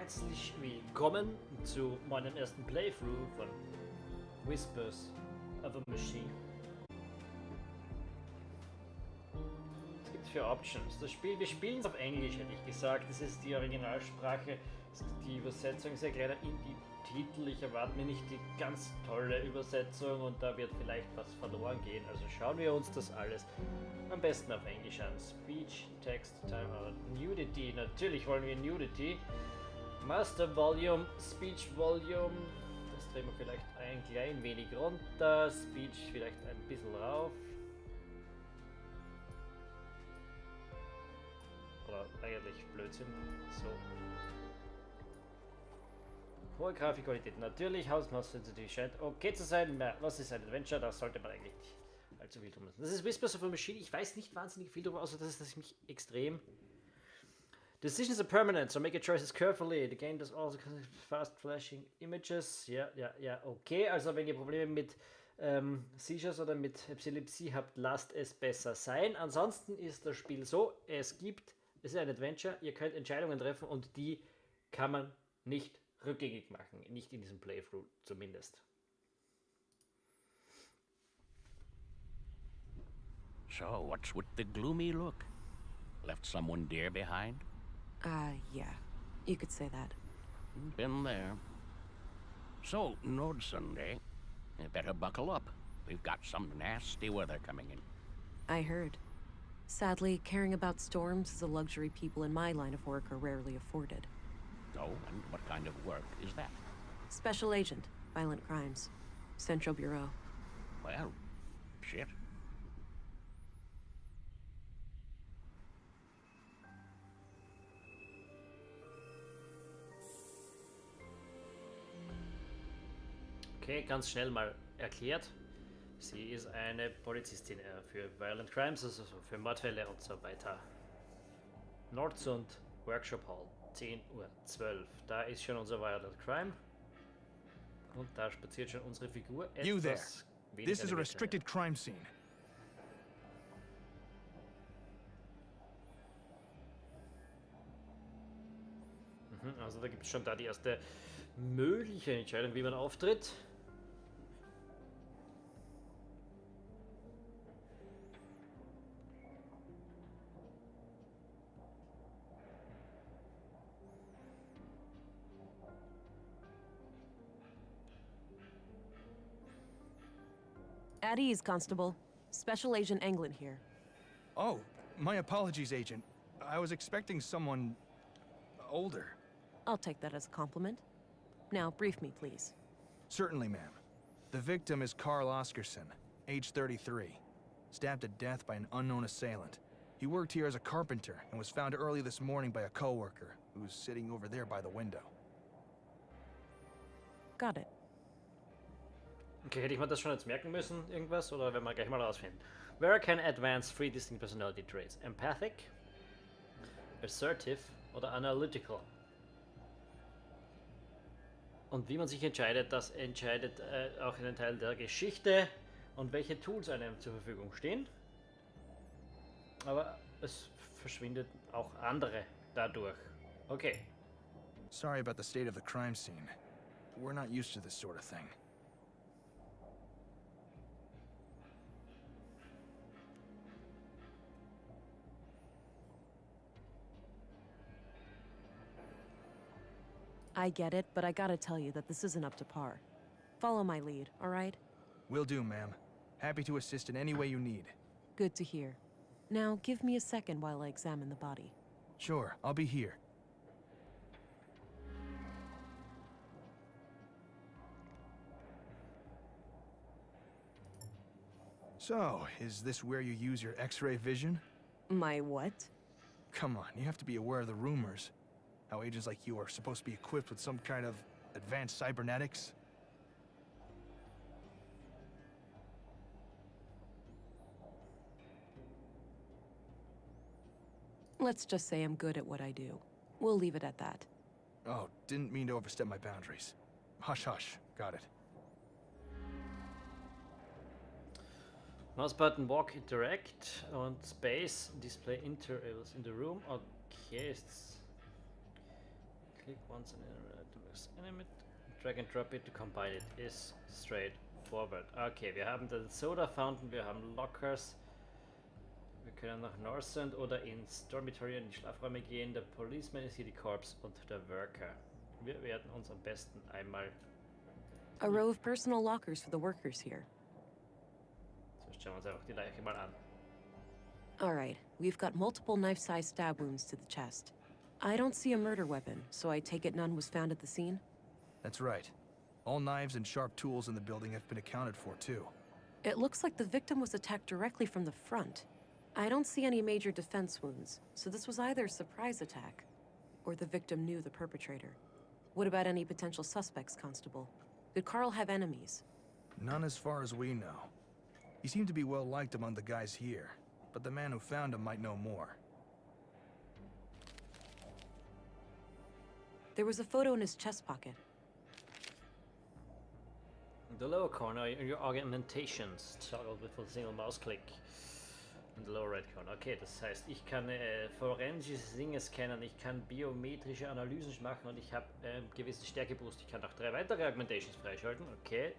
herzlich willkommen zu meinem ersten Playthrough von Whispers of a Machine. Was gibt es für Options? Das Spiel, wir spielen es auf Englisch, hätte ich gesagt. Das ist die Originalsprache. Die Übersetzung ist ja leider in die Titel. Ich erwarte mir nicht die ganz tolle Übersetzung und da wird vielleicht was verloren gehen. Also schauen wir uns das alles am besten auf Englisch an. Speech, Text, Timeout, Nudity. Natürlich wollen wir Nudity. Master Volume, Speech Volume. Das drehen wir vielleicht ein klein wenig runter. Speech vielleicht ein bisschen rauf. Oder eigentlich Blödsinn. So. Hohe Grafikqualität. Natürlich, Hausmaus-Sensitivität scheint okay zu sein. Was ist ein Adventure? Da sollte man eigentlich nicht allzu viel tun müssen. Das ist Whispers of a Machine. Ich weiß nicht wahnsinnig viel darüber, außer dass ich mich extrem... Decisions are permanent, so make your choices carefully. The game does also fast flashing images. Ja, okay. Also wenn ihr Probleme mit Seizures oder mit Epilepsie habt, lasst es besser sein. Ansonsten ist das Spiel so, es ist ein Adventure, ihr könnt Entscheidungen treffen und die kann man nicht rückgängig machen. Nicht in diesem Playthrough zumindest. So, what's with the gloomy look? Left someone dear behind? Yeah. You could say that. Been there. So, Nord Sunday, you better buckle up. We've got some nasty weather coming in. I heard. Sadly, caring about storms is a luxury people in my line of work are rarely afforded. Oh, and what kind of work is that? Special Agent, Violent Crimes. Central Bureau. Well, shit. Okay, ganz schnell mal erklärt. Sie ist eine Polizistin für Violent Crimes, also für Mordfälle und so weiter. Nordsund Workshop Hall, 10:12 Uhr. Da ist schon unser Violent Crime. Und da spaziert schon unsere Figur. You there. This is a restricted crime scene. Also da gibt es schon da die erste mögliche Entscheidung, wie man auftritt. At ease, Constable. Special Agent Englund here. Oh, my apologies, Agent. I was expecting someone... older. I'll take that as a compliment. Now, brief me, please. Certainly, ma'am. The victim is Carl Oscarson, age 33. Stabbed to death by an unknown assailant. He worked here as a carpenter and was found early this morning by a coworker who was sitting over there by the window. Got it. Okay, hätte ich mir das schon jetzt merken müssen, irgendwas, oder werden wir gleich mal rausfinden? Where can advance three distinct personality traits? Empathic, assertive oder analytical? Und wie man sich entscheidet, das entscheidet auch einen Teil der Geschichte und welche Tools einem zur Verfügung stehen. Aber es verschwindet auch andere dadurch. Okay. Sorry about the state of the crime scene. We're not used to this sort of thing. I get it, but I gotta tell you that this isn't up to par. Follow my lead, all right? Will do, ma'am. Happy to assist in any way you need. Good to hear. Now, give me a second while I examine the body. Sure, I'll be here. So, is this where you use your X-ray vision? My what? Come on, you have to be aware of the rumors. How agents like you are supposed to be equipped with some kind of advanced cybernetics. Let's just say I'm good at what I do. We'll leave it at that. Oh, didn't mean to overstep my boundaries. Hush, hush. Got it. Mouse button Walk Interact und Space Display Intervals in the Room. Okay, ist Click once and animate. Drag and drop it to combine it. Is straightforward. Okay, wir haben den Soda Fountain, wir haben Lockers. Wir können nach Northend oder ins Dormitory in die Schlafräume gehen. Der Policeman ist hier die Corps und der Worker. Wir werden uns am besten einmal... A row of personal lockers for the workers here. So, schauen wir uns einfach die Leiche mal an. All right, we've got multiple knife-sized stab wounds to the chest. I don't see a murder weapon, so I take it none was found at the scene? That's right. All knives and sharp tools in the building have been accounted for, too. It looks like the victim was attacked directly from the front. I don't see any major defense wounds, so this was either a surprise attack, or the victim knew the perpetrator. What about any potential suspects, Constable? Did Carl have enemies? None as far as we know. He seemed to be well liked among the guys here, but the man who found him might know more. There was a photo in his chest pocket. In the lower corner, your augmentations toggled with a single mouse click. In the lower right corner. Okay, das heißt, ich kann forensische Dinge scannen, ich kann biometrische Analysen machen und ich habe gewissen Stärkeboost. Ich kann auch 3 weitere Augmentations freischalten. Okay.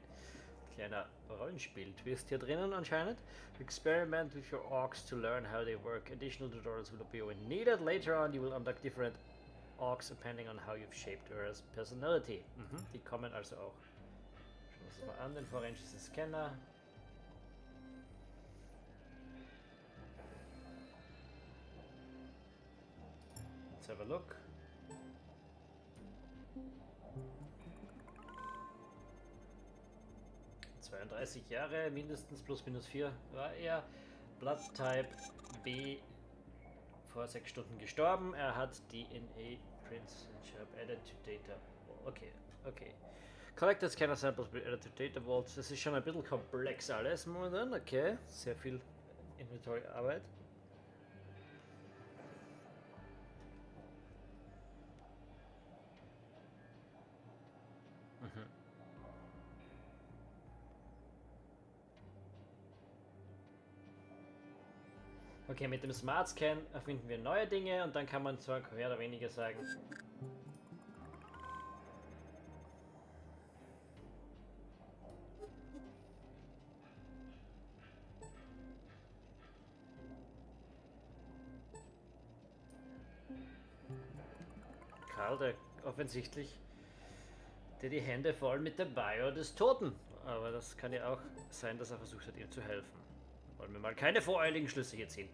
Kleiner Rollenspiel-Twist hier drinnen anscheinend. Experiment with your orcs to learn how they work. Additional tutorials will appear when needed. Later on, you will unlock different orcs depending on how you've shaped your personality. Die kommen also auch. Schauen wir uns das mal an, den forensischen Scanner. Let's have a look. Jahre, mindestens plus minus 4 war er. Blood Type B, vor 6 Stunden gestorben. Er hat DNA Prints added to data. Okay, okay. Collected Scanner Samples be added to data vaults. Das ist schon ein bisschen komplex alles momentan. Okay, sehr viel Inventory-Arbeit. Okay, mit dem Smart Scan erfinden wir neue Dinge und dann kann man zwar mehr oder weniger sagen. Karl, der offensichtlich, der die Hände voll mit der Bio des Toten. Aber das kann ja auch sein, dass er versucht hat, ihm zu helfen. Wollen wir mal keine voreiligen Schlüsse hier ziehen.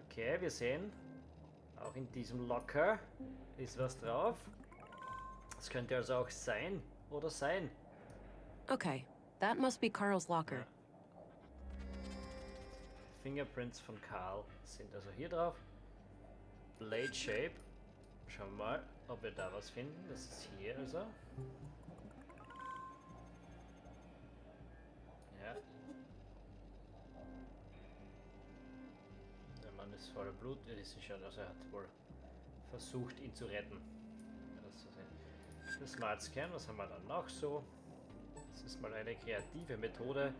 Okay, wir sehen, auch in diesem Locker ist was drauf. Das könnte also auch sein oder sein. Okay, that must be Carl's locker. Ja. Fingerprints von Carl sind also hier drauf. Blade Shape. Schauen wir mal, ob wir da was finden. Das ist hier also. Ja. Der Mann ist voller Blut. Ja, das ist schon, also er hat wohl versucht, ihn zu retten. Der Smart Scan, was haben wir dann noch so? Das ist mal eine kreative Methode.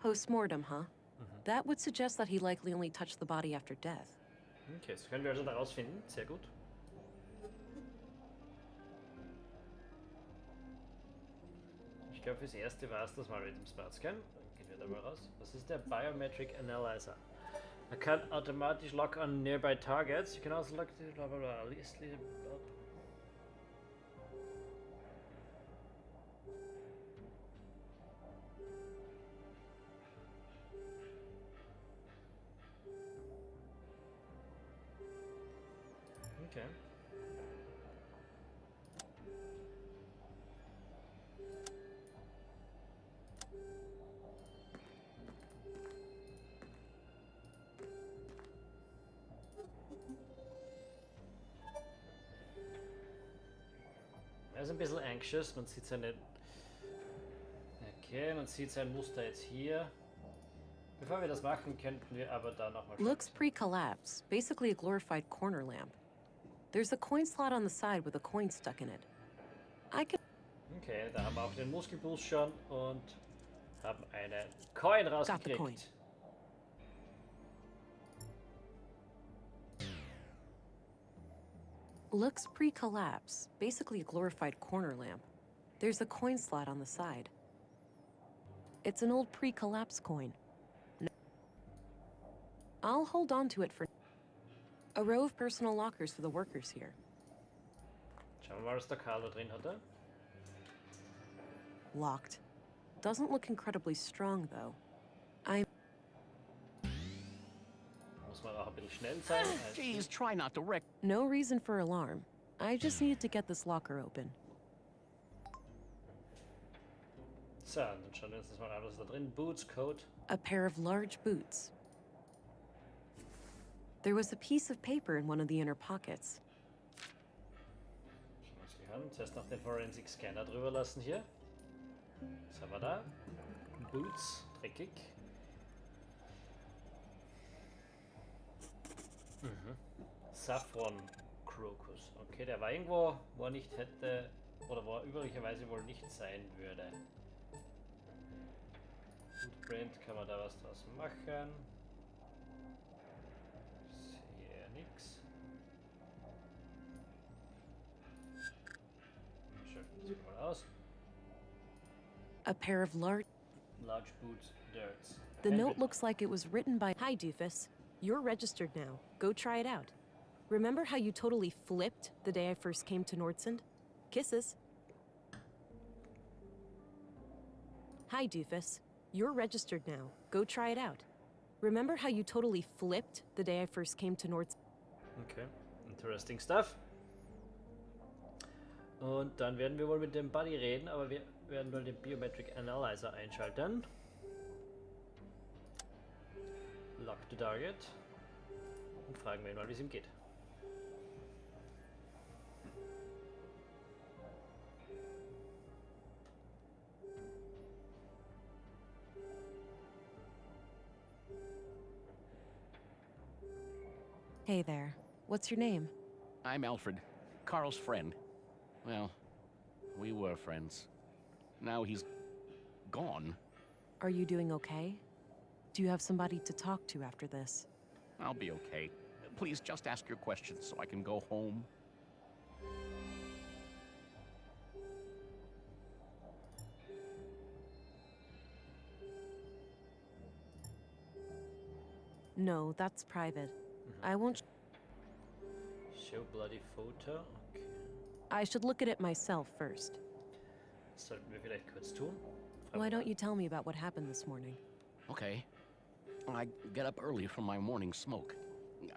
Post-mortem, huh? That would suggest that he likely only touched the body after death. Okay, das können wir also daraus finden. Sehr gut. Ich glaube, fürs Erste war es das mal mit dem Smart Scan. Gehen wir da mal raus. Was ist der Biometric Analyzer? Er kann automatisch lock on nearby targets. You can also lock the blah blah blah. Okay. Er ist ein bisschen anxious, man sieht seine... Okay, man sieht sein Muster jetzt hier. Bevor wir das machen, könnten wir aber da nochmal... Looks pre-collapse, basically a glorified corner lamp. There's a coin slot on the side with a coin stuck in it. I can... Okay, da haben wir auch den Muskelboost schon und haben eine Coin Got the rausgekriegt. coin. Looks pre-collapse, basically a glorified corner lamp. There's a coin slot on the side. It's an old pre-collapse coin. I'll hold on to it for... A row of personal lockers for the workers here. Schauen wir mal, was der Karl da drin hatte. Locked. Doesn't look incredibly strong, though. Muss man auch ein bisschen schnell sein. Jeez, try not to wreck. No reason for alarm. I just needed to get this locker open. So, dann schauen wir uns das mal an, was da drin. Boots, Coat. A pair of large boots. There was a piece of paper in one of the inner pockets. Schauen wir uns die an. Zuerst noch den Forensic Scanner drüber lassen hier. Was haben wir da? Boots, dreckig. Saffron Crocus. Okay, der war irgendwo, wo er nicht hätte, oder wo er üblicherweise wohl nicht sein würde. Footprint, kann man da was draus machen? Sehe nix. Schön, sieht mal aus. A pair of large Boots, dirts. The note looks like it was written by... Hi, doofus. You're registered now. Go try it out. Remember how you totally flipped the day I first came to Nordsund? Kisses. Hi, doofus. You're registered now. Go try it out. Remember how you totally flipped the day I first came to Nordsund? Okay, interesting stuff. Und dann werden wir wohl mit dem Buddy reden, aber wir werden wohl den Biometric Analyzer einschalten. Lock the target. Und fragen wir ihn mal, wie es ihm geht. Hey there. What's your name? I'm Alfred, Carl's friend. Well, we were friends. Now he's gone. Are you doing okay? Do you have somebody to talk to after this? I'll be okay. Please just ask your questions so I can go home. No, that's private. I won't... Show bloody photo. Okay. I should look at it myself first. Das sollten wir vielleicht kurz tun. Why don't you tell me about what happened this morning? Okay. I get up early from my morning smoke.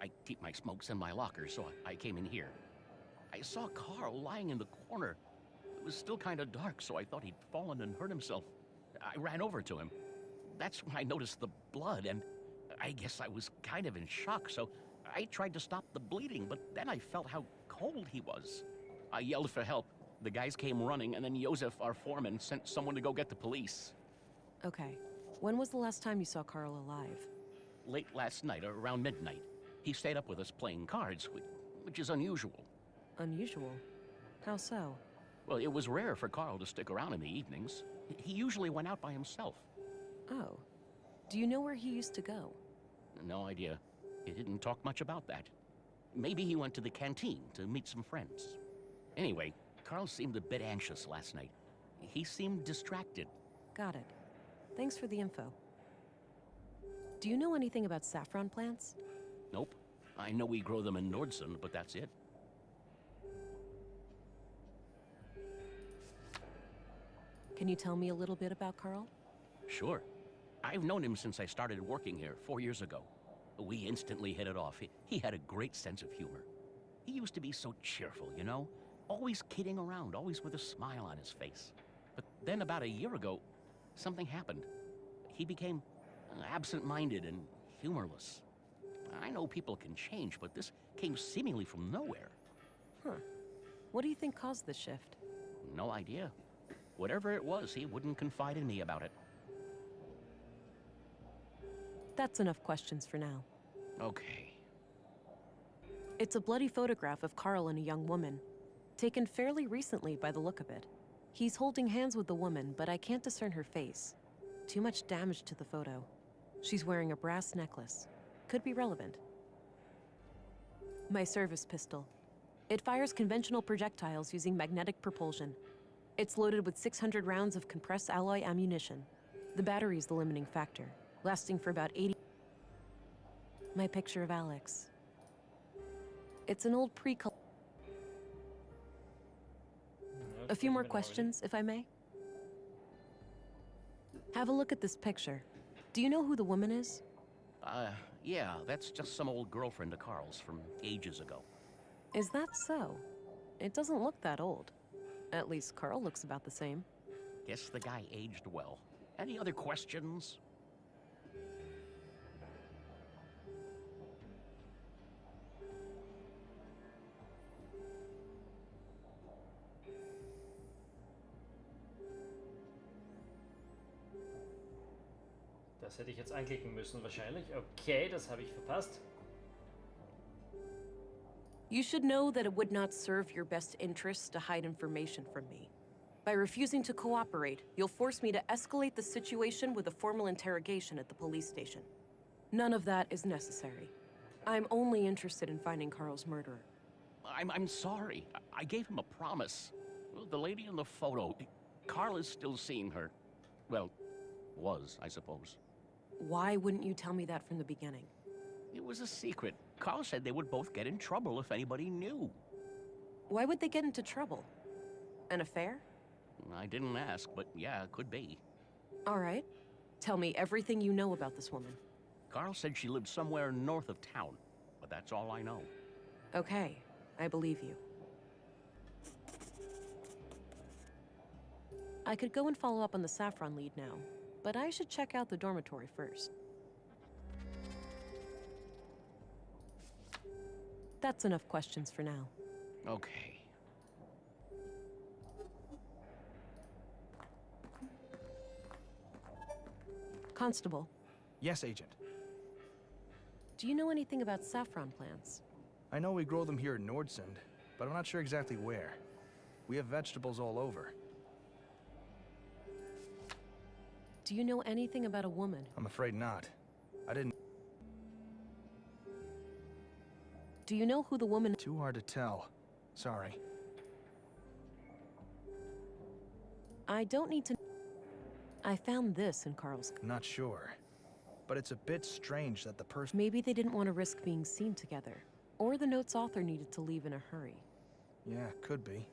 I keep my smokes in my locker, so I came in here. I saw Carl lying in the corner. It was still kind of dark, so I thought he'd fallen and hurt himself. I ran over to him. That's when I noticed the blood, and I guess I was kind of in shock, so I tried to stop the bleeding, but then I felt how cold he was. I yelled for help. The guys came running, and then Josef, our foreman, sent someone to go get the police. Okay. When was the last time you saw Carl alive? Late last night, around midnight. He stayed up with us playing cards, which is unusual. Unusual? How so? Well, it was rare for Carl to stick around in the evenings. He usually went out by himself. Oh. Do you know where he used to go? No idea. He didn't talk much about that. Maybe he went to the canteen to meet some friends. Anyway, Carl seemed a bit anxious last night. He seemed distracted. Got it. Thanks for the info. Do you know anything about saffron plants? Nope. I know we grow them in Nordsund, but that's it. Can you tell me a little bit about Carl? Sure. I've known him since I started working here 4 years ago. We instantly hit it off. He had a great sense of humor. He used to be so cheerful, you know? Always kidding around, always with a smile on his face. But then about a year ago, something happened. He became absent-minded and humorless. I know people can change, but this came seemingly from nowhere. Huh. What do you think caused this shift? No idea. Whatever it was, he wouldn't confide in me about it. That's enough questions for now. Okay. It's a bloody photograph of Carl and a young woman, taken fairly recently by the look of it. He's holding hands with the woman, but I can't discern her face. Too much damage to the photo. She's wearing a brass necklace. Could be relevant. My service pistol. It fires conventional projectiles using magnetic propulsion. It's loaded with 600 rounds of compressed alloy ammunition. The battery's the limiting factor, lasting for about 80. My picture of Alex. It's an old pre- A few more questions, if I may? Have a look at this picture. Do you know who the woman is? Yeah, that's just some old girlfriend of Carl's from ages ago. Is that so? It doesn't look that old. At least Carl looks about the same. Guess the guy aged well. Any other questions? Das hätte ich jetzt anklicken müssen wahrscheinlich. Okay, das habe ich verpasst. You should know that it would not serve your best interests to hide information from me. By refusing to cooperate, you'll force me to escalate the situation with a formal interrogation at the police station. None of that is necessary. I'm only interested in finding Carl's murderer. I'm sorry. I gave him a promise. Well, the lady in the photo, Carl is still seeing her. Well, was, I suppose. Why wouldn't you tell me that from the beginning? It was a secret. Carl said they would both get in trouble if anybody knew. Why would they get into trouble? An affair? I didn't ask, but yeah, it could be. All right. Tell me everything you know about this woman. Carl said she lived somewhere north of town, but that's all I know. Okay, I believe you. I could go and follow up on the Saffron lead now, but I should check out the dormitory first. That's enough questions for now. Okay. Constable, Yes, Agent. do you know anything about saffron plants? I know we grow them here in Nordsund, but I'm not sure exactly where. We have vegetables all over. Do you know anything about a woman? I'm afraid not. I didn't... Do you know who the woman... Too hard to tell. Sorry. I don't need to... I found this in Carl's... Not sure. But it's a bit strange that the person... Maybe they didn't want to risk being seen together. Or the note's author needed to leave in a hurry. Yeah, could be.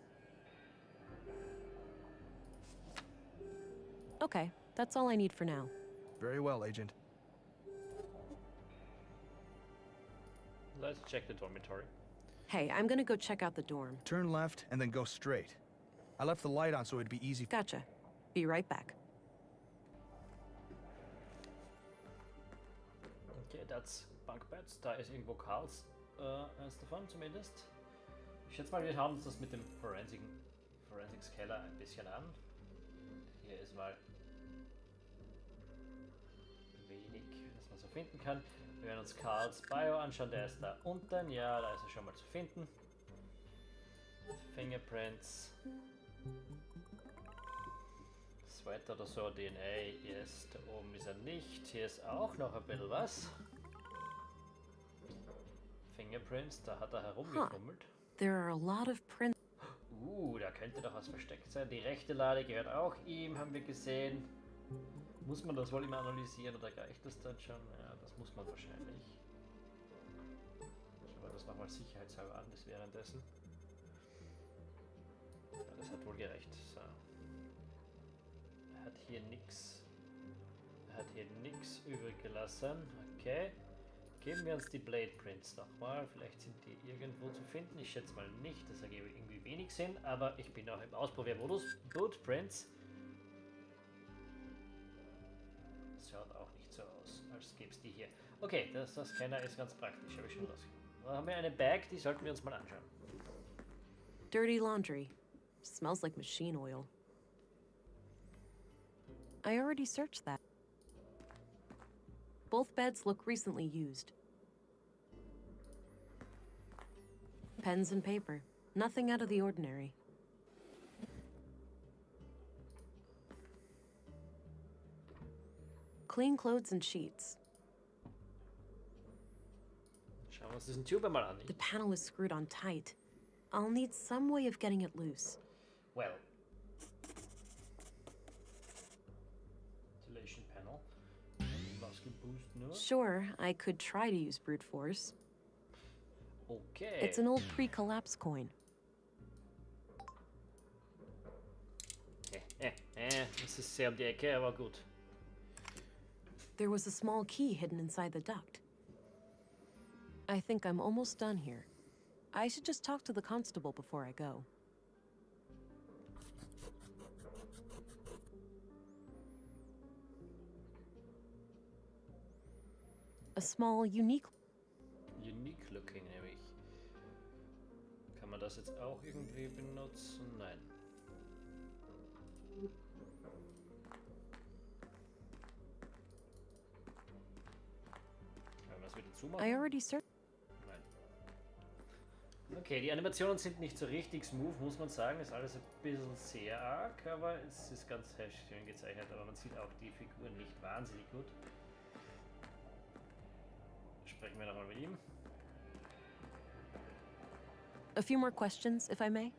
Okay, that's all I need for now. Very well, Agent. Let's check the dormitory. Hey, I'm gonna go check out the dorm. Turn left and then go straight. I left the light on so it'd be easy... Gotcha. Be right back. Okay, das Bankbett. Da ist irgendwo Karls eins davon zumindest. Ich schätze mal, wir schauen uns das mit dem Forensics Keller ein bisschen an. Hier ist mal wenig, was man so finden kann. Wir werden uns Karls Bio anschauen, der ist da unten. Ja, da ist er schon mal zu finden. Fingerprints. Sweat oder so, DNA, yes, da oben ist er nicht. Hier ist auch noch ein bisschen was. Fingerprints, da hat er herumgefummelt. There are a lot of prints. Da könnte doch was versteckt sein. Die rechte Lade gehört auch ihm, haben wir gesehen. Muss man das wohl immer analysieren oder reicht das dann schon? Ja, das muss man wahrscheinlich. Schauen wir das nochmal sicherheitshalber an, bis währenddessen. Ja, das hat wohl gereicht. So. Er hat hier nichts. Er hat hier nichts übrig gelassen. Okay. Geben wir uns die Blade Prints nochmal. Vielleicht sind die irgendwo zu finden. Ich schätze mal nicht. Das ergebe irgendwie wenig Sinn. Aber ich bin noch im Ausprobiermodus. Bootprints. Schaut auch nicht so aus, als gäbe es die hier. Okay, das Scanner ist ganz praktisch. Habe ich schon rausgefunden. Da haben wir eine Bag, die sollten wir uns mal anschauen. Dirty laundry. Smells like machine oil. I already searched that. Both beds look recently used. Pens and paper. Nothing out of the ordinary. Clean clothes and sheets. Schauen wir uns diesen Tuber mal an. The panel is screwed on tight. I'll need some way of getting it loose. Well. Ventilation panel. Muscle boost, no? Sure, I could try to use brute force. Okay. It's an old pre-collapse coin. Das ist sehr um die Ecke, aber gut. There was a small key hidden inside the duct. I think I'm almost done here. I should just talk to the constable before I go. A small, unique... Unique looking nämlich. Kann man das jetzt auch irgendwie benutzen? Nein. Kann man das wieder zumachen? I already searched... Nein. Okay, die Animationen sind nicht so richtig smooth, muss man sagen. Ist alles ein bisschen sehr arg, aber es ist ganz schön gezeichnet. Aber man sieht auch die Figuren nicht wahnsinnig gut. Sprechen wir nochmal mit ihm. A few more questions, if I may.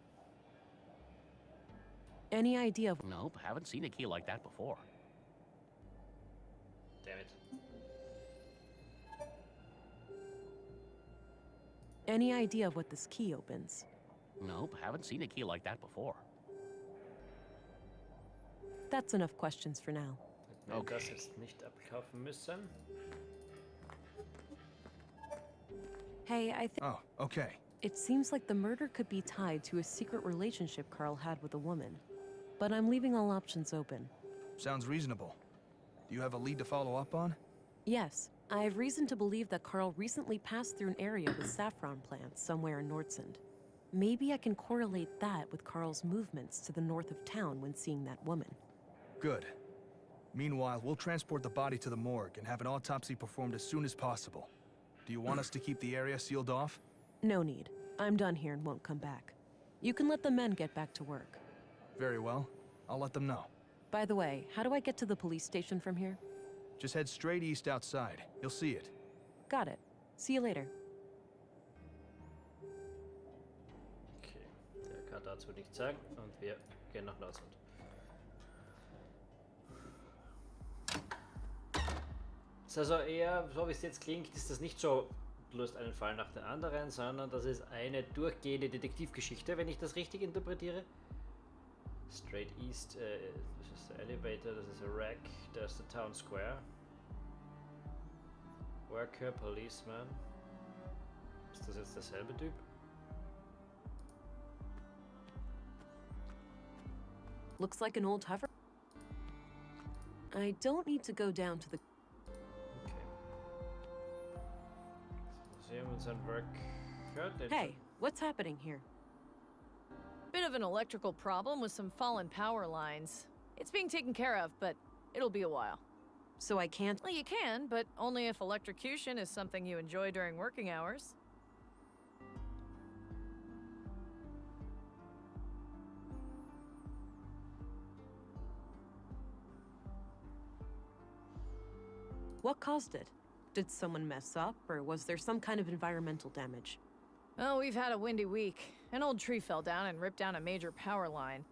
Any idea of... Nope, haven't seen a key like that before. Damn it. Any idea of what this key opens? Nope, haven't seen a key like that before. That's enough questions for now. Hätten wir Okay. das jetzt nicht abkaufen müssen. Hey, I think... Oh, okay. It seems like the murder could be tied to a secret relationship Carl had with a woman. But I'm leaving all options open. Sounds reasonable. Do you have a lead to follow up on? Yes, I have reason to believe that Carl recently passed through an area with saffron plants somewhere in Nordsund. Maybe I can correlate that with Carl's movements to the north of town when seeing that woman. Good. Meanwhile, we'll transport the body to the morgue and have an autopsy performed as soon as possible. Do you want us to keep the area sealed off? No need. I'm done here and won't come back. You can let the men get back to work. Very well. I'll let them know. By the way, how do I get to the police station from here? Just head straight east outside. You'll see it. Got it. See you later. Okay, der kann dazu nichts sagen und wir gehen nach Nordsund. Ist also eher, so wie es jetzt klingt, ist das nicht so, du löst einen Fall nach dem anderen, sondern das ist eine durchgehende Detektivgeschichte, wenn ich das richtig interpretiere. Straight East, das ist der Elevator, das ist der Rack, da ist der Town Square. Worker, Policeman. Ist das jetzt derselbe Typ? Looks like an old hover. I don't need to go down to the... Okay. Sehen wir uns an Work. Hey, what's happening here? Bit of an electrical problem with some fallen power lines. It's being taken care of, but it'll be a while. So I can't... Well, you can, but only if electrocution is something you enjoy during working hours. What caused it? Did someone mess up, or was there some kind of environmental damage? Oh, we've had a windy week. An old tree fell down and ripped down a major power line.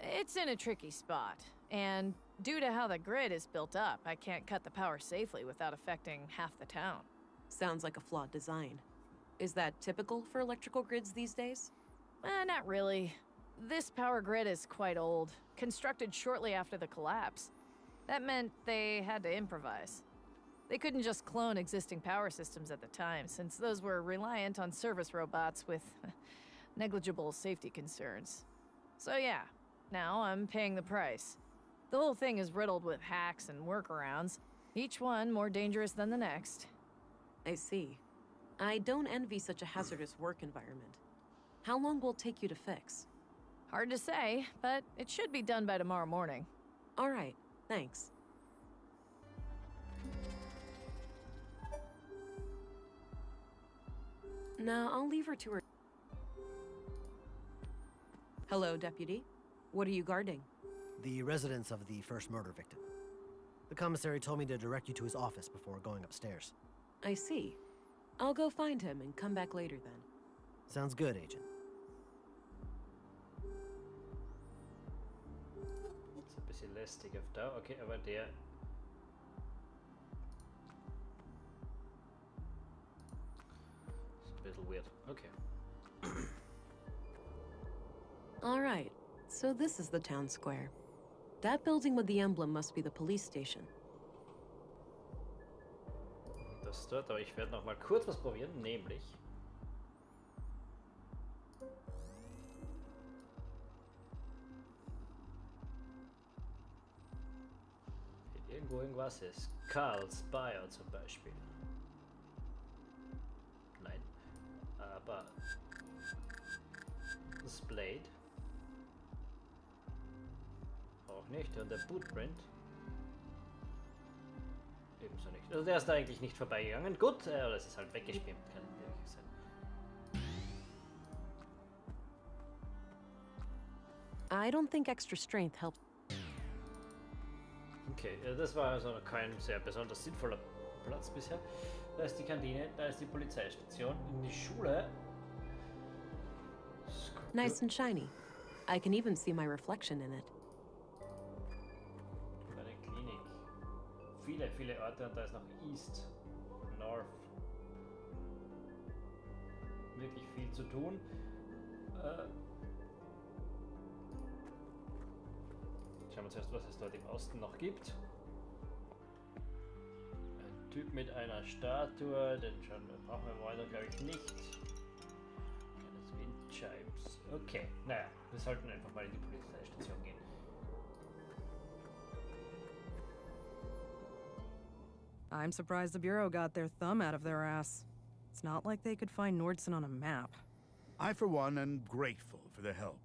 It's in a tricky spot, and due to how the grid is built up, I can't cut the power safely without affecting half the town. Sounds like a flawed design. Is that typical for electrical grids these days? Not really. This power grid is quite old, constructed shortly after the collapse. That meant they had to improvise. They couldn't just clone existing power systems at the time, since those were reliant on service robots with negligible safety concerns. So yeah, now I'm paying the price. The whole thing is riddled with hacks and workarounds, each one more dangerous than the next. I see. I don't envy such a hazardous work environment. How long will it take you to fix? Hard to say, but it should be done by tomorrow morning. All right, thanks. Now, I'll leave her to her... Hello, Deputy. What are you guarding? The residence of the first murder victim. The commissary told me to direct you to his office before going upstairs. I see. I'll go find him and come back later then. Sounds good, Agent. lästig auf Dauer. Okay, aber der... ist ein bisschen weird. Okay. All right, so this is the town square. That building with the emblem must be the police station. Das dort, aber ich werde noch mal kurz was probieren, nämlich... Irgendwo irgendwas ist. Karls Bayer zum Beispiel. Nein. Aber... Das Blade. Auch nicht. Und der Bootprint. Ebenso nicht. Also der ist da eigentlich nicht vorbeigegangen. Gut, oder es ist halt weggespimmt. Kann wirklich sein. I don't think extra strength helps. Okay, das war also kein sehr besonders sinnvoller Platz bisher. Da ist die Kantine, da ist die Polizeistation, in die Schule. Nice and shiny. I can even see my reflection in it. Eine Klinik. Viele Orte und da ist noch East, North. Wirklich viel zu tun. Schauen wir zuerst, was es dort im Osten noch gibt. Ein Typ mit einer Statue, den brauchen wir weiter, glaube ich, nicht. Kleines Windchimes. Okay, naja, wir sollten einfach mal in die Polizeistation gehen. I'm surprised the Bureau got their thumb out of their ass. It's not like they could find Nordson on a map. I, for one, am grateful for their help.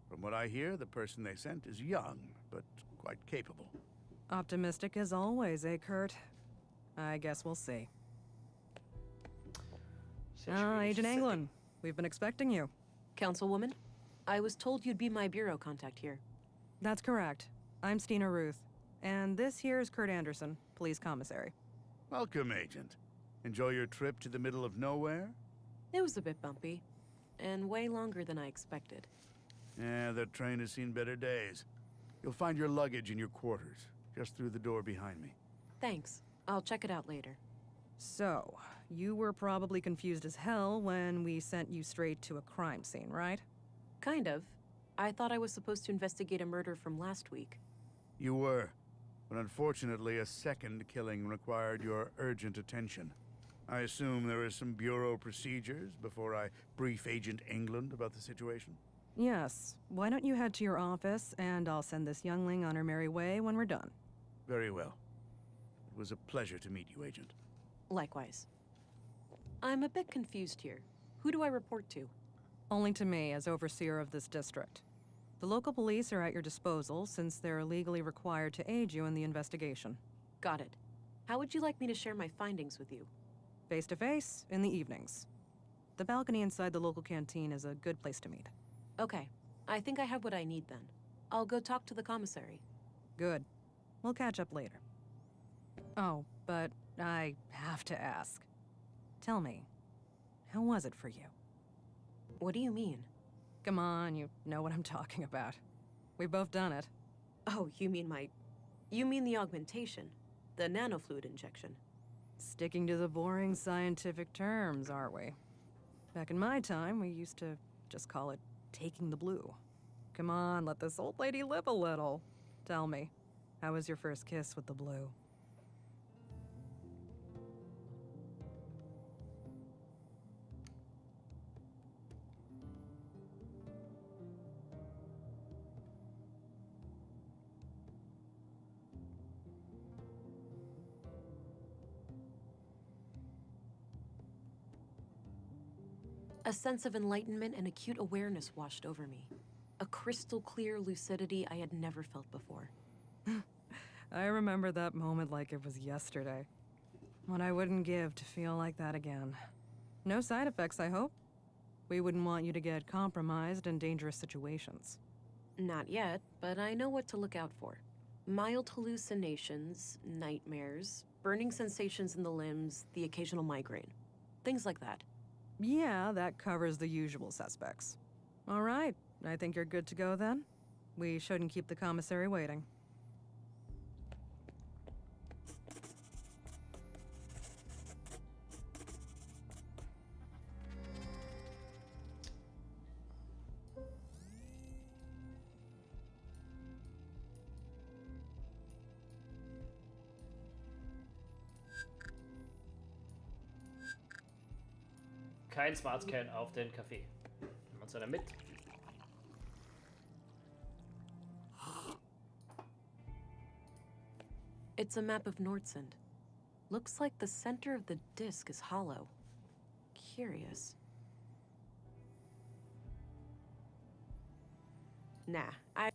From what I hear, the person they sent is young, but quite capable. Optimistic as always, eh, Kurt? I guess we'll see. Agent Anglin, we've been expecting you. Councilwoman, I was told you'd be my bureau contact here. That's correct. I'm Stina Ruth. And this here is Kurt Anderson, police commissary. Welcome, Agent. Enjoy your trip to the middle of nowhere? It was a bit bumpy, and way longer than I expected. Yeah, that train has seen better days. You'll find your luggage in your quarters, just through the door behind me. Thanks. I'll check it out later. So, you were probably confused as hell when we sent you straight to a crime scene, right? Kind of. I thought I was supposed to investigate a murder from last week. You were, but unfortunately a second killing required your urgent attention. I assume there is some Bureau procedures before I brief Agent England about the situation? Yes. Why don't you head to your office, and I'll send this youngling on her merry way when we're done. Very well. It was a pleasure to meet you, Agent. Likewise. I'm a bit confused here. Who do I report to? Only to me, as overseer of this district. The local police are at your disposal, since they're legally required to aid you in the investigation. Got it. How would you like me to share my findings with you? Face-to-face, in the evenings. The balcony inside the local canteen is a good place to meet. Okay. I think I have what I need then. I'll go talk to the commissary. Good. We'll catch up later. Oh, but I have to ask. Tell me, how was it for you? What do you mean? Come on, you know what I'm talking about. We've both done it. Oh, you mean the augmentation? The nanofluid injection? Sticking to the boring scientific terms, aren't we? Back in my time, we used to just call it taking the blue. Come on, let this old lady live a little. Tell me, how was your first kiss with the blue? A sense of enlightenment and acute awareness washed over me. A crystal clear lucidity I had never felt before. I remember that moment like it was yesterday. What I wouldn't give to feel like that again. No side effects, I hope? We wouldn't want you to get compromised in dangerous situations. Not yet, but I know what to look out for. Mild hallucinations, nightmares, burning sensations in the limbs, the occasional migraine. Things like that. Yeah, that covers the usual suspects. All right, I think you're good to go then. We shouldn't keep the commissary waiting. kein Smartscan auf den Kaffee. Nehmen wir uns einer mit. It's a map of Nordsund. Looks like the center of the disk is hollow. Curious. Nah, Mein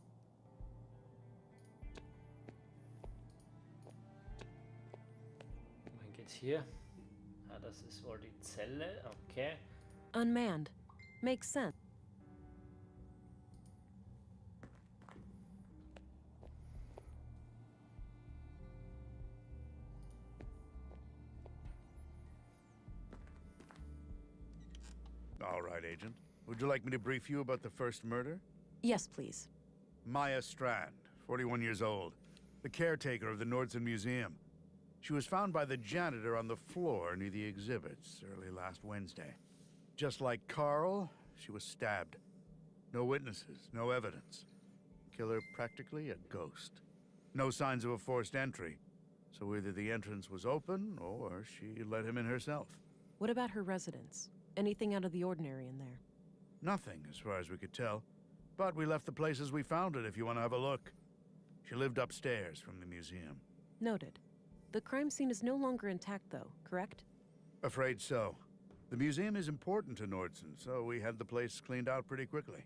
geht's hier? Ah, das ist wohl die Zelle. Okay. Unmanned. Makes sense. All right, Agent. Would you like me to brief you about the first murder? Yes, please. Maya Strand, 41 years old, the caretaker of the Nordson Museum. She was found by the janitor on the floor near the exhibits early last Wednesday. Just like Carl, she was stabbed. No witnesses, no evidence. Killer practically a ghost. No signs of a forced entry, so either the entrance was open or she let him in herself. What about her residence? Anything out of the ordinary in there? Nothing, as far as we could tell. But we left the place as we found it if you want to have a look. She lived upstairs from the museum. Noted. The crime scene is no longer intact, though, correct? Afraid so. The museum is important to Nordson, so we had the place cleaned out pretty quickly.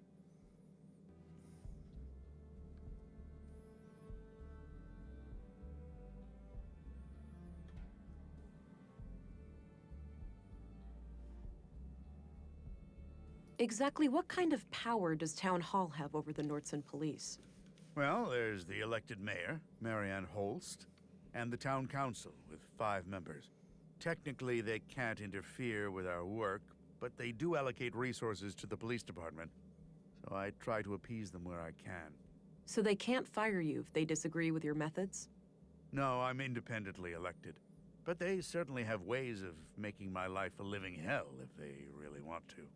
Exactly what kind of power does Town Hall have over the Nordson police? Well, there's the elected mayor, Marianne Holst, and the town council with 5 members. Technically, they can't interfere with our work, but they do allocate resources to the police department, so I try to appease them where I can. So they can't fire you if they disagree with your methods? No, I'm independently elected, but they certainly have ways of making my life a living hell if they really want to.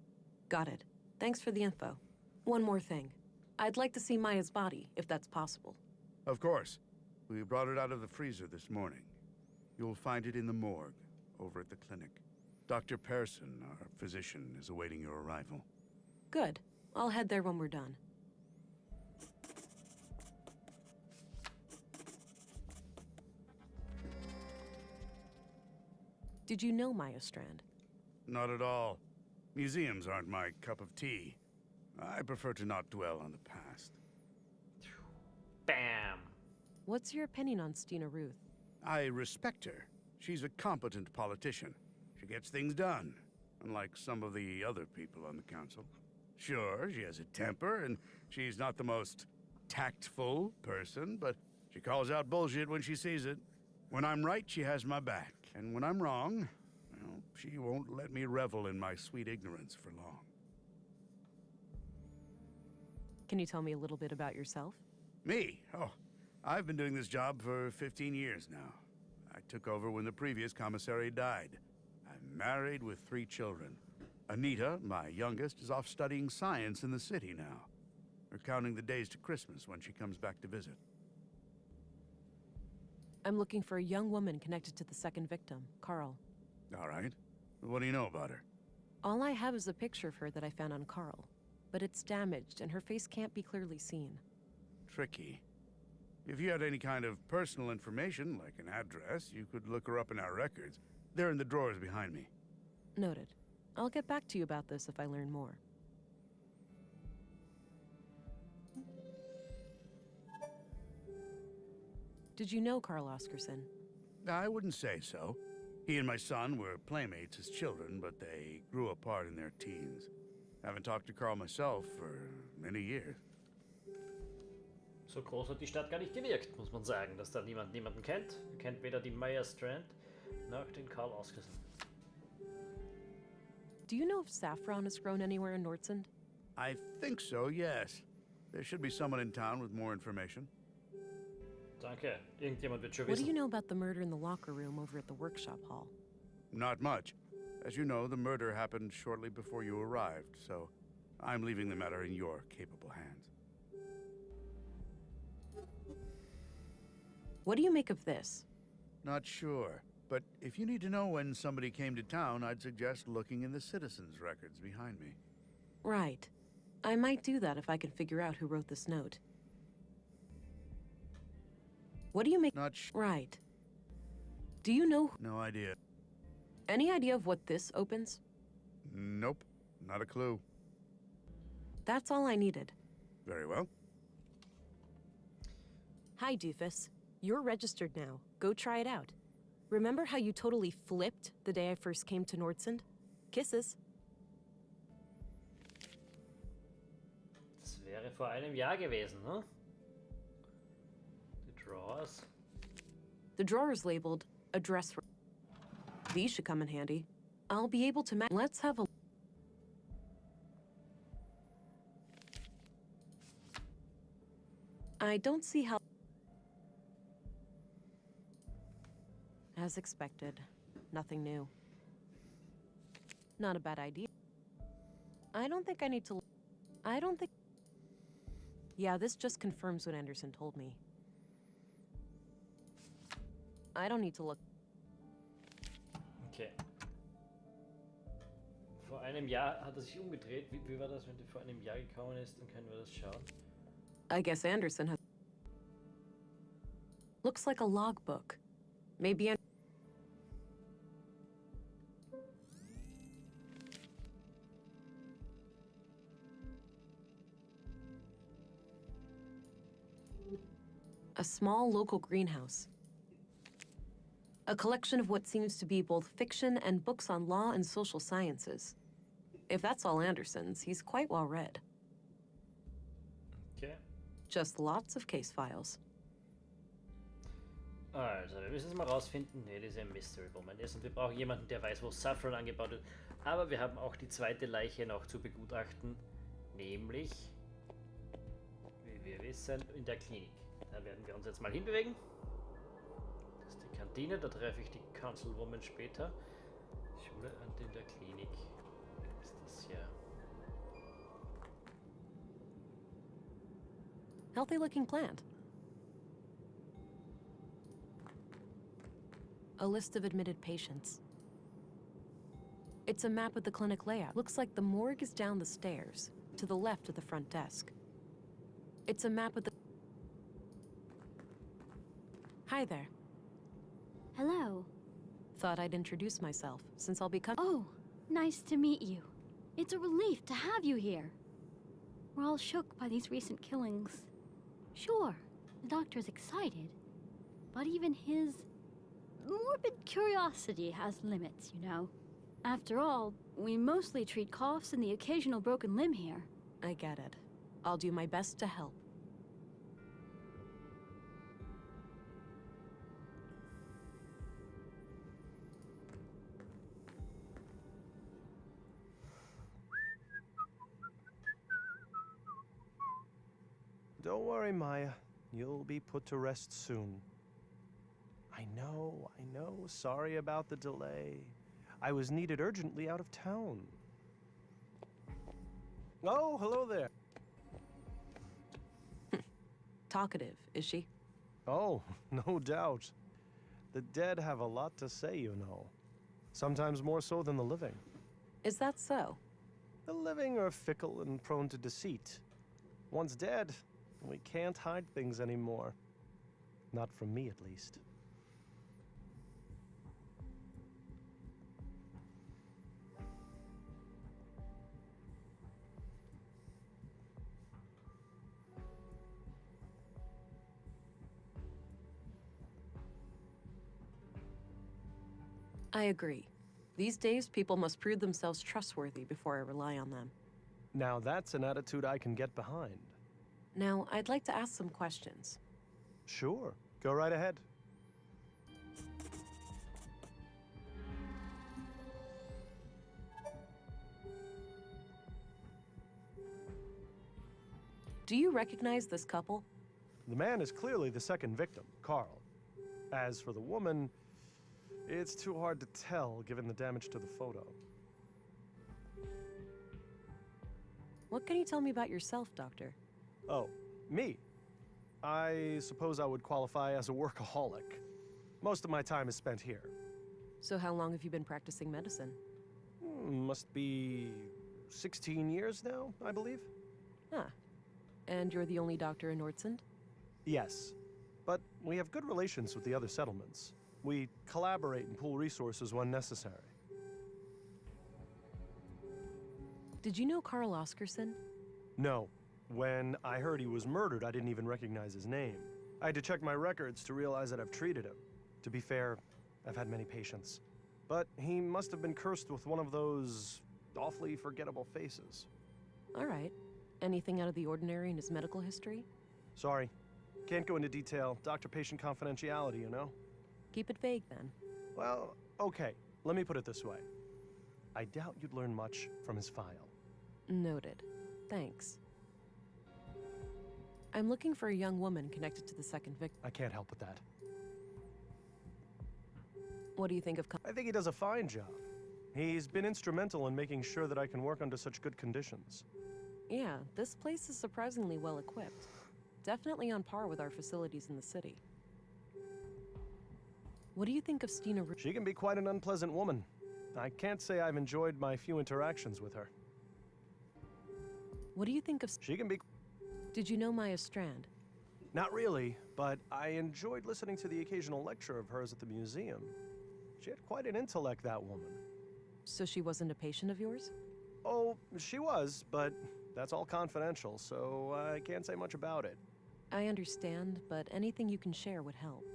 Got it. Thanks for the info. One more thing. I'd like to see Maya's body, if that's possible. Of course. We brought it out of the freezer this morning. You'll find it in the morgue, over at the clinic. Dr. Pearson, our physician, is awaiting your arrival. Good. I'll head there when we're done. Did you know Maya Strand? Not at all. Museums aren't my cup of tea. I prefer to not dwell on the past. Bam! What's your opinion on Stina Ruth? I respect her. She's a competent politician. She gets things done, unlike some of the other people on the council. Sure, she has a temper, and she's not the most tactful person, but she calls out bullshit when she sees it. When I'm right, she has my back, and when I'm wrong, well, she won't let me revel in my sweet ignorance for long. Can you tell me a little bit about yourself? Me? Oh, I've been doing this job for 15 years now. I took over when the previous commissary died. I'm married with 3 children. Anita, my youngest, is off studying science in the city now. We're counting the days to Christmas when she comes back to visit. I'm looking for a young woman connected to the second victim, Carl. All right. What do you know about her? All I have is a picture of her that I found on Carl, but it's damaged and her face can't be clearly seen. Tricky. If you had any kind of personal information, like an address, you could look her up in our records. They're in the drawers behind me. Noted. I'll get back to you about this if I learn more. Did you know Carl Oscarson? I wouldn't say so. He and my son were playmates as children, but they grew apart in their teens. Haven't talked to Carl myself for many years. So groß hat die Stadt gar nicht gewirkt, muss man sagen, dass da niemanden kennt. Kennt weder die Maya Strand noch den Carl Oscarson. Do you know if saffron is grown anywhere in Nordsund? I think so, yes. There should be someone in town with more information. Danke. Irgendjemand wird schon What do wissen. you know about the murder in the locker room over at the workshop hall? Not much. As you know, the murder happened shortly before you arrived, so I'm leaving the matter in your capable hands. What do you make of this? Not sure. but if you need to know when somebody came to town, I'd suggest looking in the citizens' records behind me. Right. I might do that if I can figure out who wrote this note. What do you make? Not Right. Do you know? No idea. Any idea of what this opens? Nope, not a clue. That's all I needed. Very well. Hi, Doofus. You're registered now. Go try it out. Remember how you totally flipped the day I first came to Nordsund? Kisses. Das wäre vor einem Jahr gewesen, ne? Die Drawers. The drawer is labeled address. These should come in handy. I'll be able to let's have a... I don't see how... As expected, nothing new. Not a bad idea. I don't think I need to... I don't think... Yeah, this just confirms what Anderson told me. I don't need to look... Okay. Vor einem Jahr hat er sich umgedreht. Wie war das, wenn der vor einem Jahr gekommen ist? Dann können wir das schauen. I guess Anderson has... Looks like a logbook. Maybe... A small local greenhouse. A collection of what seems to be both fiction and books on law and social sciences. If that's all Anderson's, he's quite well read. Okay. Just lots of case files. Also, wir müssen es mal rausfinden. Ne, das ist ein Mystery Woman ist und wir brauchen jemanden, der weiß, wo Saffron angebaut wird. Aber wir haben auch die zweite Leiche noch zu begutachten. Nämlich, wie wir wissen, in der Klinik. Da werden wir uns jetzt mal hinbewegen. Das ist die Kantine, da treffe ich die Councilwoman später. Schule und in der Klinik ist das hier. Healthy looking plant. A list of admitted patients. It's a map of the clinic layout. Looks like the morgue is down the stairs, to the left of the front desk. It's a map of the... Hi there. Hello. Thought I'd introduce myself, since I'll be coming... Oh, nice to meet you. It's a relief to have you here. We're all shook by these recent killings. Sure, the doctor's excited, but even his morbid curiosity has limits, you know. After all, we mostly treat coughs and the occasional broken limb here. I get it. I'll do my best to help. Don't worry, Maya. You'll be put to rest soon. I know. Sorry about the delay. I was needed urgently out of town. Oh, hello there. Talkative, is she? Oh, no doubt. The dead have a lot to say, you know. Sometimes more so than the living. Is that so? The living are fickle and prone to deceit. Once dead, we can't hide things anymore. Not from me, at least. I agree. These days, people must prove themselves trustworthy before I rely on them. Now that's an attitude I can get behind. Now, I'd like to ask some questions. Sure, go right ahead. Do you recognize this couple? The man is clearly the second victim, Carl. As for the woman, it's too hard to tell given the damage to the photo. What can you tell me about yourself, Doctor? Oh, me? I suppose I would qualify as a workaholic. Most of my time is spent here. So how long have you been practicing medicine? Must be 16 years now, I believe. Huh. And you're the only doctor in Nordsund? Yes, but we have good relations with the other settlements. We collaborate and pool resources when necessary. Did you know Carl Oscarson? No. When I heard he was murdered, I didn't even recognize his name. I had to check my records to realize that I've treated him. To be fair, I've had many patients. But he must have been cursed with one of those awfully forgettable faces. All right. Anything out of the ordinary in his medical history? Sorry. Can't go into detail. Doctor-patient confidentiality, you know? Keep it vague, then. Well, okay. Let me put it this way. I doubt you'd learn much from his file. Noted. Thanks. I'm looking for a young woman connected to the second victim. I can't help with that. What do you think of... I think he does a fine job. He's been instrumental in making sure that I can work under such good conditions. Yeah, this place is surprisingly well equipped. Definitely on par with our facilities in the city. What do you think of Stina? She can be quite an unpleasant woman. I can't say I've enjoyed my few interactions with her. What do you think of... She can be... Did you know Maya Strand? Not really, but I enjoyed listening to the occasional lecture of hers at the museum. She had quite an intellect, that woman. So she wasn't a patient of yours? Oh, she was, but that's all confidential, so I can't say much about it. I understand, but anything you can share would help.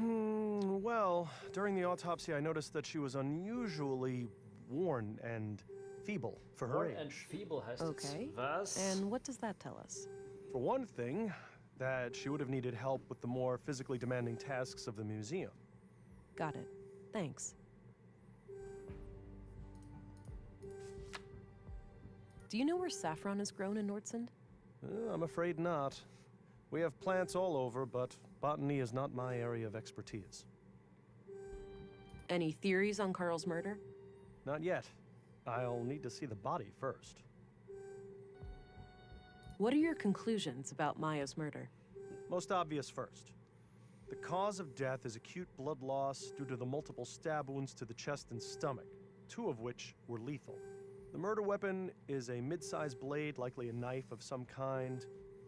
Well, during the autopsy I noticed that she was unusually worn and feeble for her age. And feeble heißt Okay. jetzt was? And what does that tell us? For one thing, that she would have needed help with the more physically demanding tasks of the museum. Got it. Thanks. Do you know where saffron is grown in Nordsund? I'm afraid not. We have plants all over, but botany is not my area of expertise. Any theories on Carl's murder? Not yet. I'll need to see the body first. What are your conclusions about Maya's murder? Most obvious first. The cause of death is acute blood loss due to the multiple stab wounds to the chest and stomach, 2 of which were lethal. The murder weapon is a mid-sized blade, likely a knife of some kind.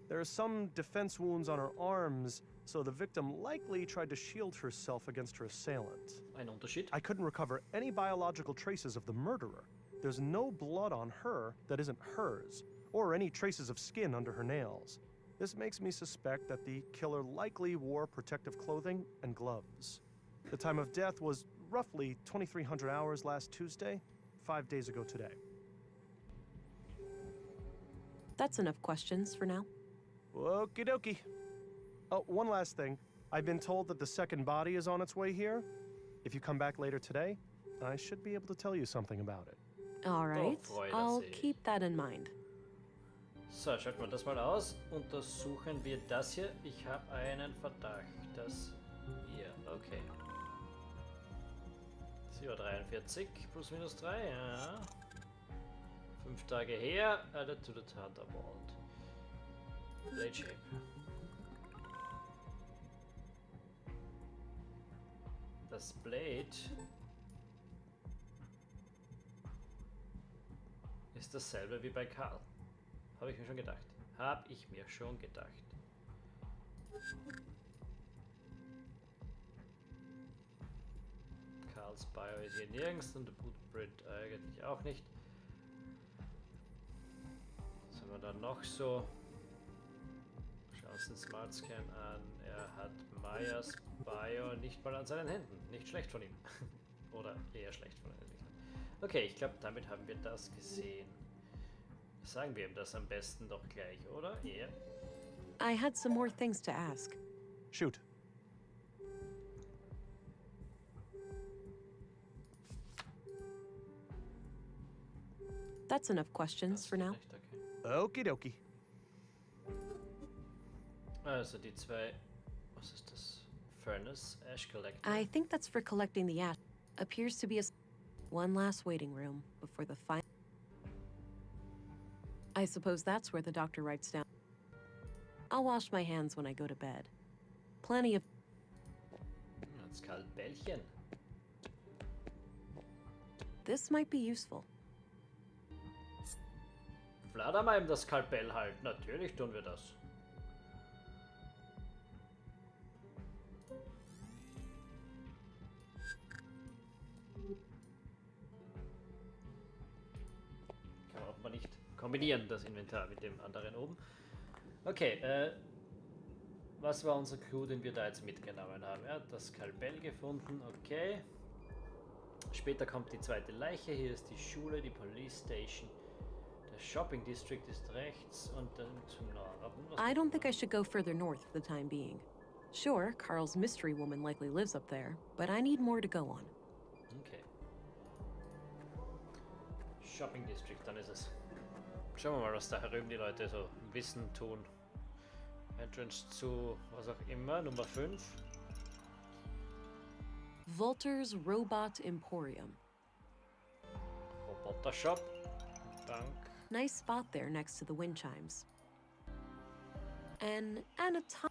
There are some defense wounds on her arms, so the victim likely tried to shield herself against her assailant. Ein Unterschied. I couldn't recover any biological traces of the murderer. There's no blood on her that isn't hers, or any traces of skin under her nails. This makes me suspect that the killer likely wore protective clothing and gloves. The time of death was roughly 2300 hours last Tuesday, 5 days ago today. That's enough questions for now. Okie dokie. Oh, one last thing. I've been told that the second body is on its way here. If you come back later today, I should be able to tell you something about it. All right. freut I'll sich. keep that in mind. So, schalten wir das mal aus. Untersuchen wir das hier. Ich habe einen Verdacht. Das hier. Okay. 7:43 plus minus 3. Ja. 5 Tage her. Added to the Thunderbolt. Blade Shape. Das Blade ist dasselbe wie bei Karl. Habe ich mir schon gedacht. Habe ich mir schon gedacht. Karls Bio ist hier nirgends und der Bootprint eigentlich auch nicht. Was haben wir da noch so? Schauen wir uns den Smart Scan an. Er hat Mayas Bio nicht mal an seinen Händen. Nicht schlecht von ihm. Oder eher schlecht von den Entwicklern. Okay, ich glaube, damit haben wir das gesehen. Sagen wir ihm das am besten doch gleich, oder? Ja. I had some more things to ask. Shoot. That's enough questions for now. Nicht, okay. Okie dokie. Also die zwei... Was ist das? Furnace Ash Collector. I think that's for collecting the ash. Appears to be one last waiting room before the final. I suppose that's where the doctor writes down. I'll wash my hands when I go to bed. Plenty of... Das Kaltbällchen. This might be useful. Flatter mal eben das Skalpell halt. Natürlich tun wir das. Kann man auch mal nicht kombinieren, das Inventar mit dem anderen oben. Okay, was war unser Clou, den wir da jetzt mitgenommen haben? Er hat das Skalpell gefunden, okay. Später kommt die zweite Leiche, hier ist die Schule, die Police Station. Der Shopping District ist rechts und dann zum Norden. I don't think I should go further north for the time being. Sure, Carl's mystery woman likely lives up there, but I need more to go on. Okay. Shopping District, dann ist es. Schauen wir mal, was da herüben die Leute so wissen, tun. Entrance zu, was auch immer, Nummer 5. Volter's Robot Emporium. Roboter Shop. Bank. Nice spot there next to the wind chimes. An anatom...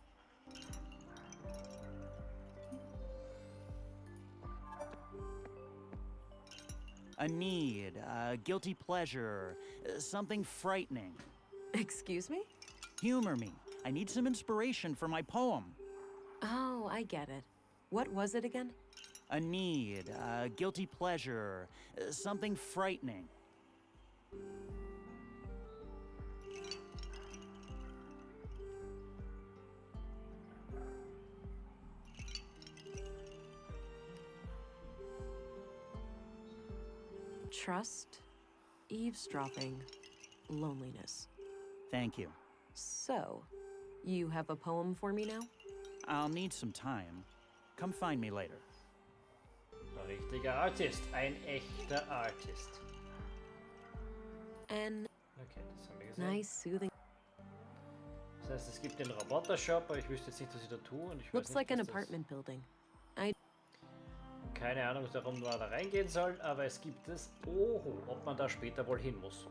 A need, a guilty pleasure, something frightening. Excuse me? Humor me. I need some inspiration for my poem. Oh, I get it. What was it again? A need, a guilty pleasure, something frightening. Trust, eavesdropping, loneliness. Thank you. So, you have a poem for me now? I'll need some time. Come find me later. Ein richtiger Artist. Ein echter Artist. And Okay, das haben wir gesehen. nice, soothing. Das heißt, es gibt den Roboter-Shop, aber ich wüsste jetzt nicht, was ich da tue. Und ich Looks weiß like nicht, an was apartment building. Keine Ahnung darum, wo er da reingehen soll, aber es gibt es. Oho, ob man da später wohl hin muss.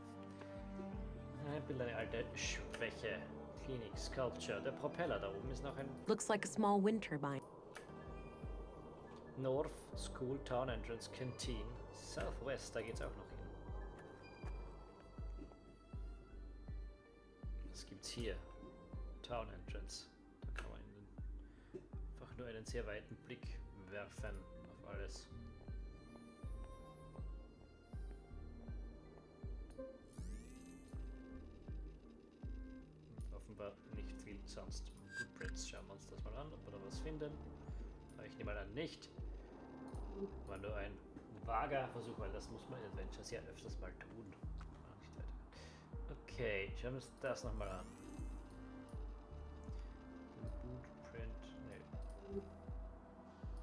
Ein bisschen eine alte Schwäche. Clinic, Sculpture. Der Propeller da oben ist noch ein Looks like a small wind turbine. North School Town Entrance Canteen. Southwest, da geht's auch noch hin. Was gibt's hier? Town Entrance. Da kann man einfach nur einen sehr weiten Blick werfen auf alles. Und offenbar nicht viel sonst. Footprints, schauen wir uns das mal an, ob wir da was finden. Aber ich nehme mal an, nicht. War nur ein vager Versuch, weil das muss man in Adventures ja öfters mal tun. Nicht weiter. Okay, schauen wir uns das nochmal an. Den Bootprint, nee.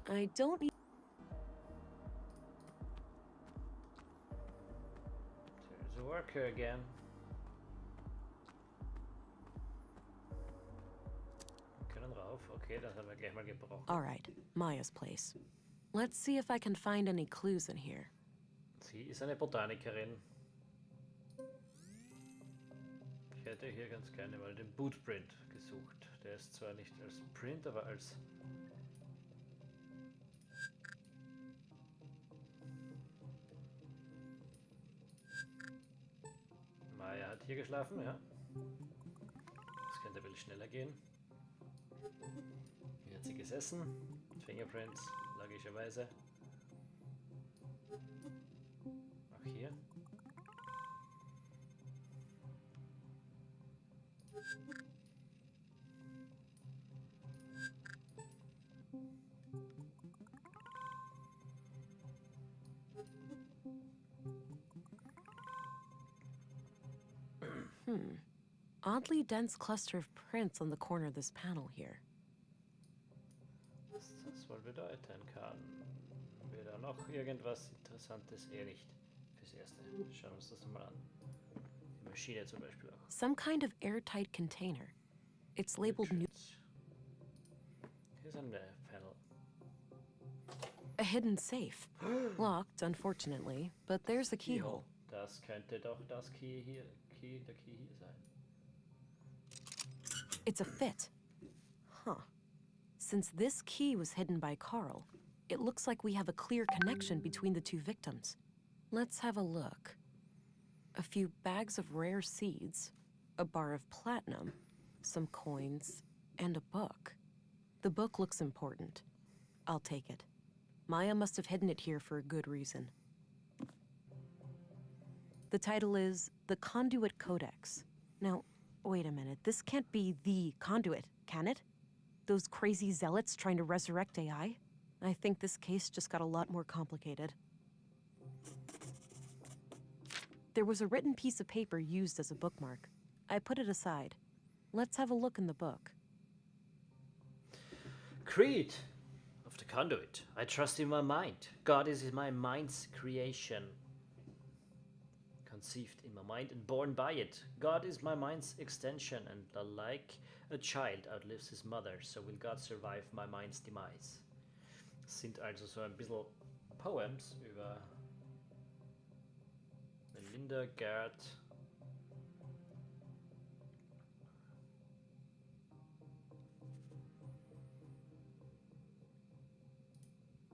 I don't need... There's a worker again. Wir können rauf. Okay, das haben wir gleich mal gebrochen. All right, Maya's place. Let's see if I can find any clues in here. Sie ist eine Botanikerin. Ich hätte hier ganz gerne mal den Bootprint gesucht. Der ist zwar nicht als Print, aber als... Maya hat hier geschlafen, ja. Das könnte ein bisschen schneller gehen. Hier hat sie gesessen. Fingerprints, logischerweise. Auch hier. Oddly dense cluster of prints on the corner of this panel here. Das wohl bedeuten kann. Haben wir da noch irgendwas Interessantes? Eher nicht. Fürs Erste. Schauen wir uns das mal an. Die Maschine zum Beispiel auch. Some kind of airtight container. It's labeled new. Hier ist ein Panel. A hidden safe. Locked, unfortunately, but there's the keyhole. Das könnte doch das der Key hier sein. It's a fit. Huh. Since this key was hidden by Carl, it looks like we have a clear connection between the two victims. Let's have a look. A few bags of rare seeds, a bar of platinum, some coins, and a book. The book looks important. I'll take it. Maya must have hidden it here for a good reason. The title is The Conduit Codex. Now, wait a minute. This can't be the Conduit, can it? Those crazy zealots trying to resurrect AI? I think this case just got a lot more complicated. There was a written piece of paper used as a bookmark. I put it aside. Let's have a look in the book. Creed of the Conduit. I trust in my mind. God is in my mind's creation. Conceived in my mind and born by it. God is my mind's extension, and like a child outlives his mother, so will God survive my mind's demise. Das sind also so ein bisschen Poems über Melinda Gerd.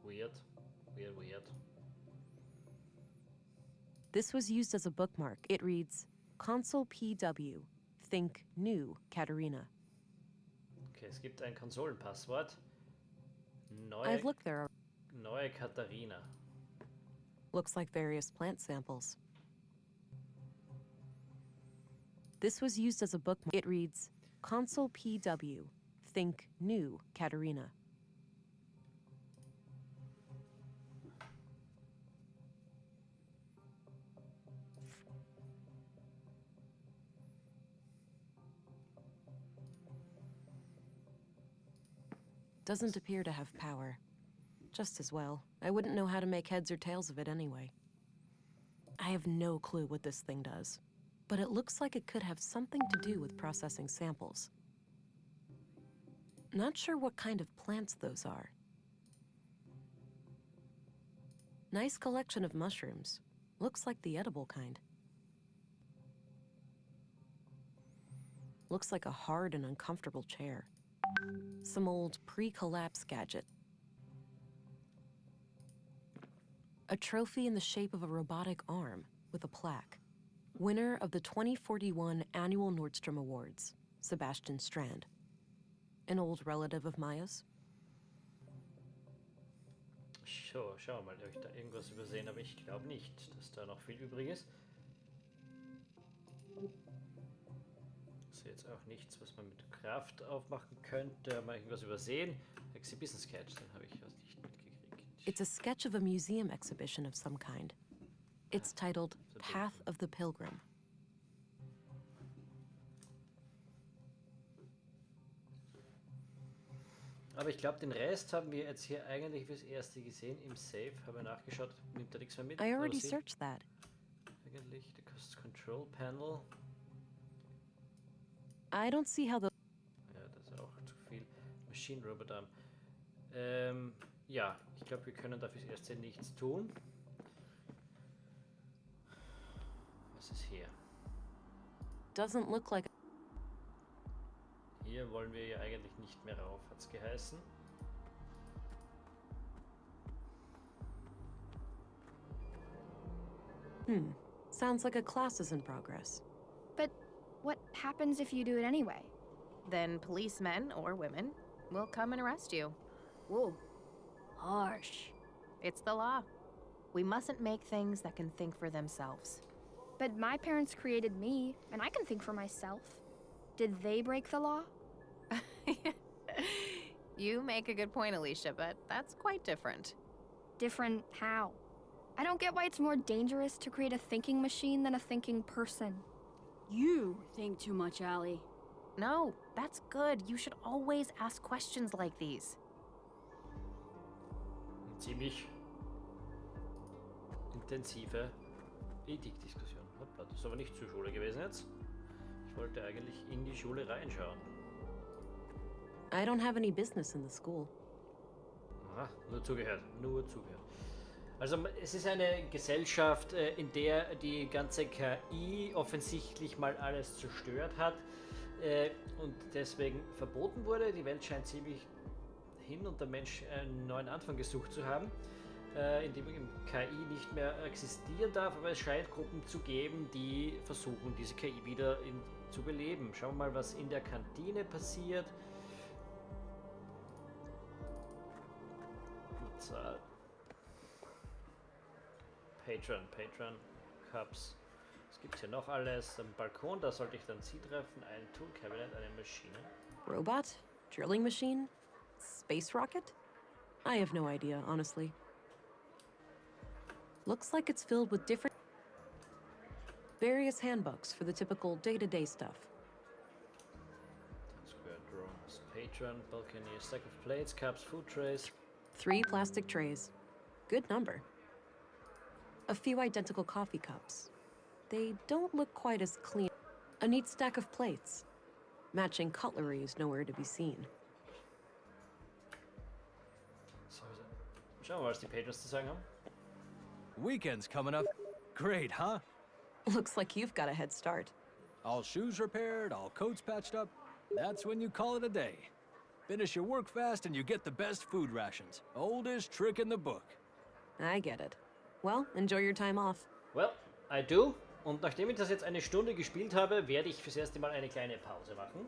Weird. This was used as a bookmark. It reads, Console PW, think new, Katerina. Okay, es gibt ein Konsolenpasswort. I've looked there. Neue Katharina. Looks like various plant samples. This was used as a bookmark. It reads, Console PW, think new, Katerina. Doesn't appear to have power. Just as well. I wouldn't know how to make heads or tails of it anyway. I have no clue what this thing does, but it looks like it could have something to do with processing samples. Not sure what kind of plants those are. Nice collection of mushrooms. Looks like the edible kind. Looks like a hard and uncomfortable chair. Some old pre-collapse gadget. A trophy in the shape of a robotic arm with a plaque. Winner of the 2041 Annual Nordstrom Awards, Sebastian Strand. An old relative of Maya's? So, schauen wir mal, ob ich da irgendwas übersehen habe. Ich glaube nicht, dass da noch viel übrig ist. Jetzt auch nichts, was man mit Kraft aufmachen könnte. Haben wir irgendwas übersehen? Exhibition Sketch, dann habe ich was nicht mitgekriegt. It's a sketch of a museum exhibition of some kind. It's titled Path of the Pilgrim. Aber ich glaube, den Rest haben wir jetzt hier eigentlich fürs Erste gesehen. Im Safe habe ich nachgeschaut, nimmt er nichts mehr mit. I already searched that. Eigentlich, the Control Panel. I don't see how the... Ja, das ist auch zu viel Machine Roboter. Ja, ich glaube, wir können da fürs Erste nichts tun. Was ist hier? Doesn't look like... Hier wollen wir ja eigentlich nicht mehr rauf, hat's geheißen. Sounds like a class is in progress. But what happens if you do it anyway? Then policemen or women will come and arrest you. Whoa. Harsh. It's the law. We mustn't make things that can think for themselves. But my parents created me, and I can think for myself. Did they break the law? You make a good point, Alicia, but that's quite different. Different how? I don't get why it's more dangerous to create a thinking machine than a thinking person. You think too much, Allie. No, that's good. You should always ask questions like these. Ziemlich intensive Ethikdiskussion. Hoppla, das ist aber nicht zur Schule gewesen jetzt. Ich wollte eigentlich in die Schule reinschauen. I don't have any business in the school. Aha, nur zugehört, nur zugehört. Also es ist eine Gesellschaft, in der die ganze KI offensichtlich mal alles zerstört hat und deswegen verboten wurde. Die Welt scheint ziemlich hin und der Mensch einen neuen Anfang gesucht zu haben. in dem KI nicht mehr existieren darf, aber es scheint Gruppen zu geben, die versuchen, diese KI wieder zu beleben. Schauen wir mal, was in der Kantine passiert. Patron, Cups. Was gibt hier noch alles? Am Balkon, da sollte ich dann sie treffen. Ein Tool Cabinet, eine Maschine. Robot? Drilling machine? Space rocket? I have no idea, honestly. Looks like it's filled with various handbooks for the typical day-to-day stuff. Square drawings. Patron, balcony, stack of plates, cups, food trays. 3 plastic trays. Good number. A few identical coffee cups. They don't look quite as clean. A neat stack of plates. Matching cutlery is nowhere to be seen. So, schauen wir mal, was die Patrons zu sagen haben. Weekend's coming up. Great, huh? Looks like you've got a head start. All shoes repaired, all coats patched up. That's when you call it a day. Finish your work fast and you get the best food rations. Oldest trick in the book. I get it. Well, enjoy your time off. Well, I do. Und nachdem ich das jetzt eine Stunde gespielt habe, werde ich fürs erste Mal eine kleine Pause machen.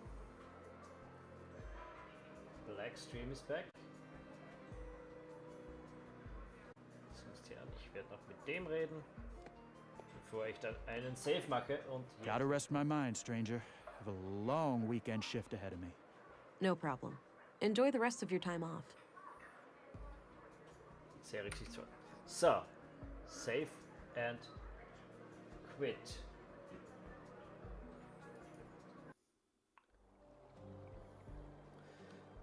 Black Stream is back. Ich werde noch mit dem reden, bevor ich dann einen Save mache und... Gotta rest my mind, stranger. Have a long weekend shift ahead of me. No problem. Enjoy the rest of your time off. Sehr rücksichtsvoll. So, save and quit.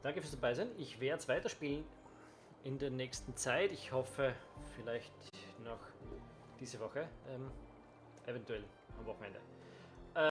Danke fürs dabei sein. Ich werde es weiterspielen in der nächsten Zeit. Ich hoffe, vielleicht noch diese Woche, eventuell am Wochenende.